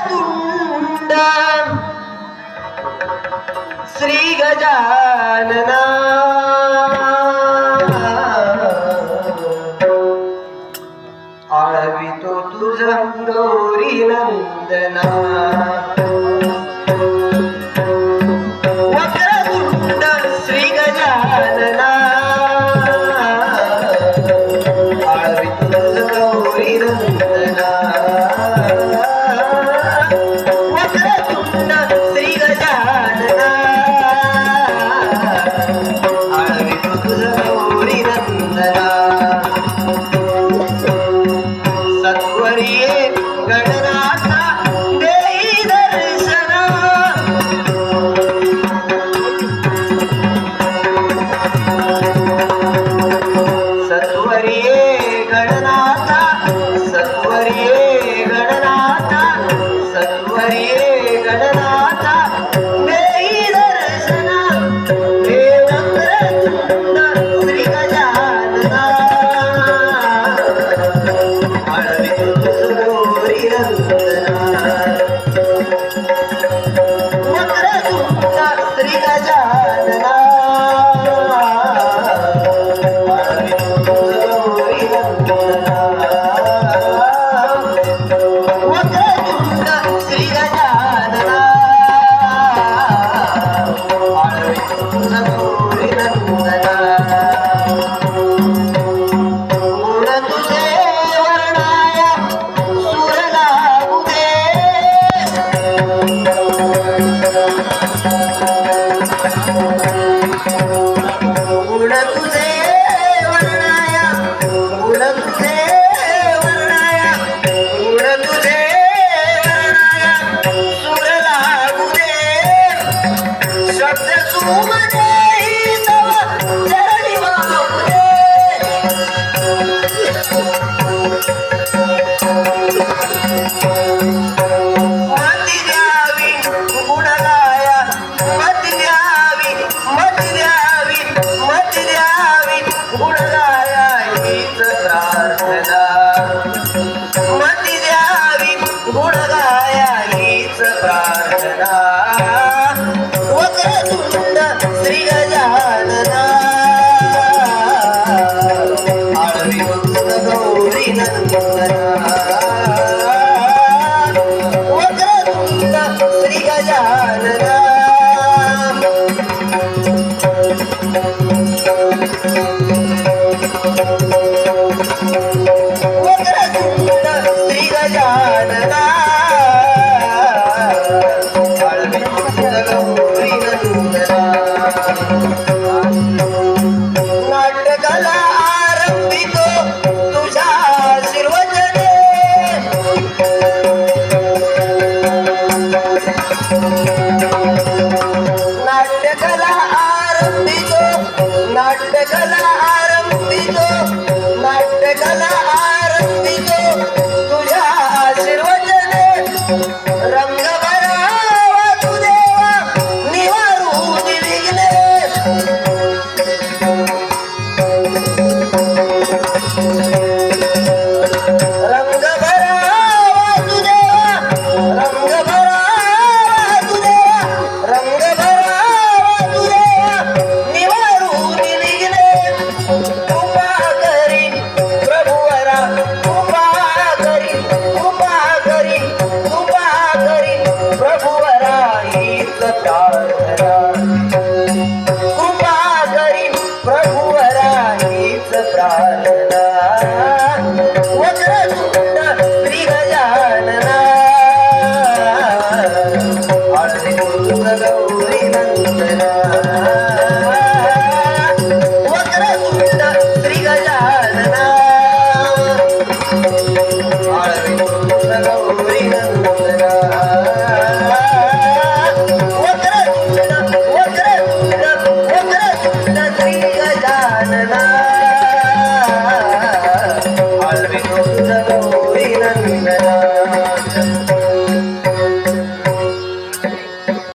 वक्रतुंड श्री गजानना आळवितो तुझ गौरी नंदना वक्रतुंड श्री गजानना आळवितो तुझ गौरी नंदना वक्रतुंड श्री गजानना आळवितो तुझ गौरी नंदना सत्वरिये गणनाथा देई दर्शना सत्वरिये गणनाथा सत्वरिये गणनाथा सत्वरिये गणनाथा देई दर्शना हे वक्रतुंड श्री गजानना वक्रतुंड श्री गजानना वक्रतुंड श्री गजानना गौरी नंदना गुण तुझे वर्णाया सुर लागू दे गुण तुझे वर्णाया गुण तुझे वर्णाया गुण तुझे वर्णाया सुर लागू दे शब्द सुमने तव चरणी वाहू दे मती द्यावी गुणगाया मती द्यावी मती द्यावी मती द्यावी गुणगाया हीच प्रार्थना मती द्यावी गुणगाया हीच प्रार्थना वक्रतुंड श्री गजानना आळवितो गौरी नंदना वक्रतुंड श्री गजानना वक्रतुंड श्री गजानना आळवितो गौरी नंदना नाटकाला आरंभितो तुझ्या आशीर्वचने नाटकाला आरंभितो नाटकाला आरंभितो नाटकाला आरंभितो तुझ्या आशीर्वचने रंग भरावा तू देवा निवारू विघ्ने रंग भरावा तू देवा रंग भरावा तू देवा रंग भरावा तू देवा निवारू विघ्ने कृपा करी प्रभुवरा कृपा करी कृपा करी कृपा करी प्रभुवरा हीच प्रार्थना कृपा करी प्रभुवरा हीच प्रार्थना वक्रतुंड